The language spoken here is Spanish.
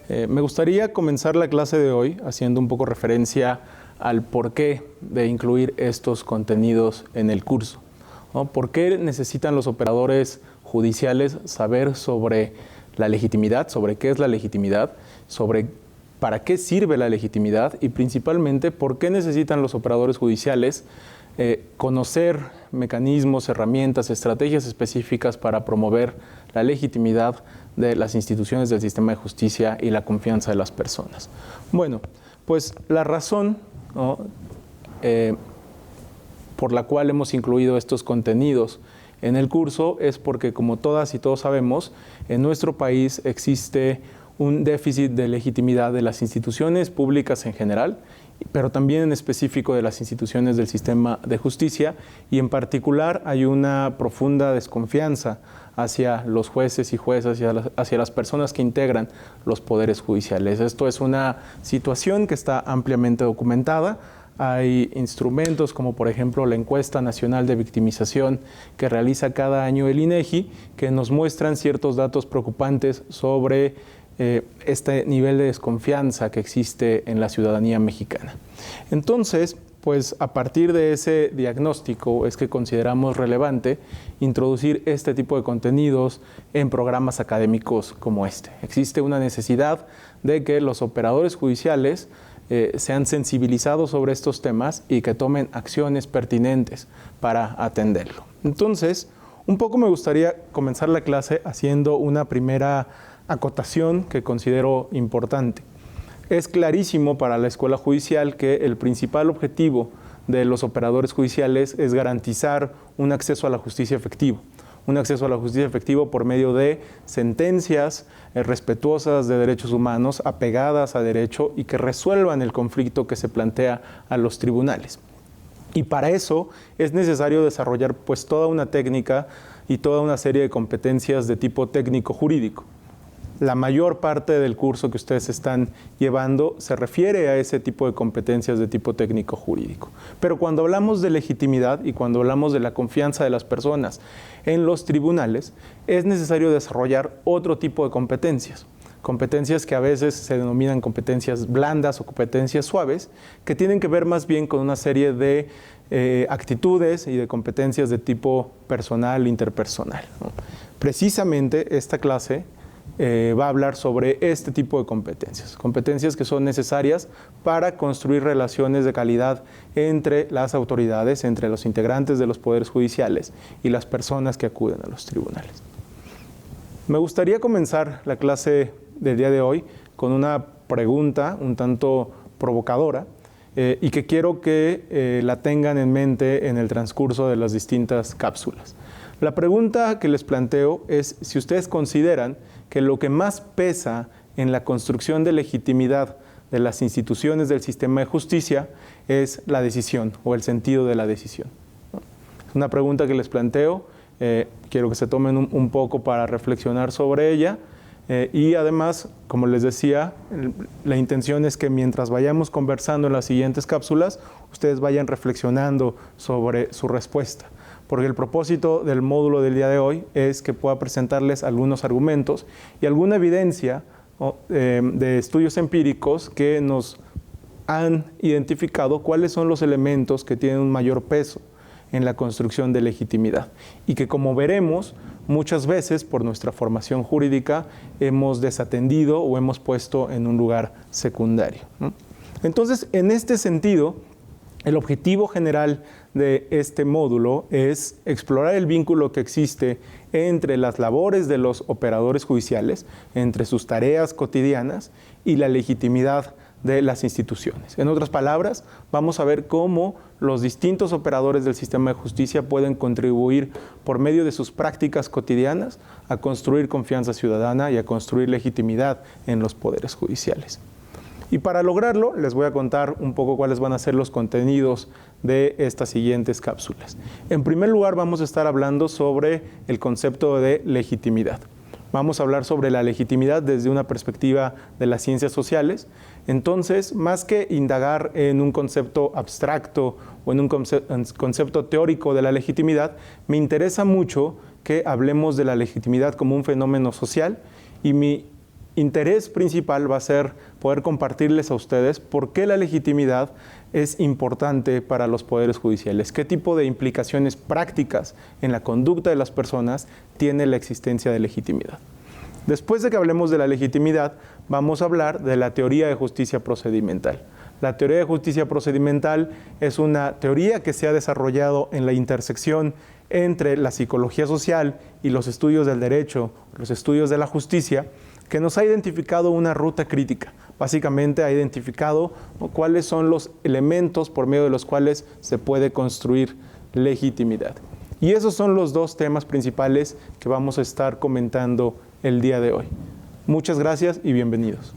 Me gustaría comenzar la clase de hoy haciendo un poco referencia al porqué de incluir estos contenidos en el curso, ¿no? ¿Por qué necesitan los operadores judiciales saber sobre la legitimidad, sobre qué es la legitimidad, sobre para qué sirve la legitimidad y principalmente por qué necesitan los operadores judiciales conocer mecanismos, herramientas, estrategias específicas para promover la legitimidad de las instituciones del sistema de justicia y la confianza de las personas? Bueno, pues la razón, ¿no?, por la cual hemos incluido estos contenidos en el curso es porque, como todas y todos sabemos, en nuestro país existe un déficit de legitimidad de las instituciones públicas en general, pero también en específico de las instituciones del sistema de justicia, y en particular hay una profunda desconfianza hacia los jueces y juezas y hacia las personas que integran los poderes judiciales. Esto es una situación que está ampliamente documentada. Hay instrumentos como, por ejemplo, la Encuesta Nacional de Victimización que realiza cada año el INEGI, que nos muestran ciertos datos preocupantes sobre este nivel de desconfianza que existe en la ciudadanía mexicana. Entonces, pues a partir de ese diagnóstico es que consideramos relevante introducir este tipo de contenidos en programas académicos como este. Existe una necesidad de que los operadores judiciales sean sensibilizados sobre estos temas y que tomen acciones pertinentes para atenderlo. Entonces, un poco me gustaría comenzar la clase haciendo una primera acotación que considero importante. Es clarísimo para la escuela judicial que el principal objetivo de los operadores judiciales es garantizar un acceso a la justicia efectivo. Un acceso a la justicia efectivo por medio de sentencias respetuosas de derechos humanos, apegadas a derecho y que resuelvan el conflicto que se plantea a los tribunales. Y para eso es necesario desarrollar pues toda una técnica y toda una serie de competencias de tipo técnico-jurídico. La mayor parte del curso que ustedes están llevando se refiere a ese tipo de competencias de tipo técnico-jurídico. Pero cuando hablamos de legitimidad y cuando hablamos de la confianza de las personas en los tribunales, es necesario desarrollar otro tipo de competencias. Competencias que a veces se denominan competencias blandas o competencias suaves, que tienen que ver más bien con una serie de actitudes y de competencias de tipo personal, interpersonal, ¿no? Precisamente esta clase va a hablar sobre este tipo de competencias que son necesarias para construir relaciones de calidad entre las autoridades, entre los integrantes de los poderes judiciales y las personas que acuden a los tribunales. Me gustaría comenzar la clase del día de hoy con una pregunta un tanto provocadora y que quiero que la tengan en mente en el transcurso de las distintas cápsulas. La pregunta que les planteo es si ustedes consideran que lo que más pesa en la construcción de legitimidad de las instituciones del sistema de justicia es la decisión o el sentido de la decisión. Es una pregunta que les planteo, quiero que se tomen un poco para reflexionar sobre ella y además, como les decía, la intención es que mientras vayamos conversando en las siguientes cápsulas, ustedes vayan reflexionando sobre su respuesta. Porque el propósito del módulo del día de hoy es que pueda presentarles algunos argumentos y alguna evidencia de estudios empíricos que nos han identificado cuáles son los elementos que tienen un mayor peso en la construcción de legitimidad y que, como veremos, muchas veces por nuestra formación jurídica hemos desatendido o hemos puesto en un lugar secundario, ¿no? Entonces, en este sentido, el objetivo general de este módulo es explorar el vínculo que existe entre las labores de los operadores judiciales, entre sus tareas cotidianas y la legitimidad de las instituciones. En otras palabras, vamos a ver cómo los distintos operadores del sistema de justicia pueden contribuir por medio de sus prácticas cotidianas a construir confianza ciudadana y a construir legitimidad en los poderes judiciales. Y para lograrlo, les voy a contar un poco cuáles van a ser los contenidos de estas siguientes cápsulas. En primer lugar, vamos a estar hablando sobre el concepto de legitimidad. Vamos a hablar sobre la legitimidad desde una perspectiva de las ciencias sociales. Entonces, más que indagar en un concepto abstracto o en un concepto teórico de la legitimidad, me interesa mucho que hablemos de la legitimidad como un fenómeno social y mi interés principal va a ser poder compartirles a ustedes por qué la legitimidad es importante para los poderes judiciales, qué tipo de implicaciones prácticas en la conducta de las personas tiene la existencia de legitimidad. Después de que hablemos de la legitimidad, vamos a hablar de la teoría de justicia procedimental. La teoría de justicia procedimental es una teoría que se ha desarrollado en la intersección entre la psicología social y los estudios del derecho, los estudios de la justicia, que nos ha identificado una ruta crítica. Básicamente ha identificado cuáles son los elementos por medio de los cuales se puede construir legitimidad. Y esos son los dos temas principales que vamos a estar comentando el día de hoy. Muchas gracias y bienvenidos.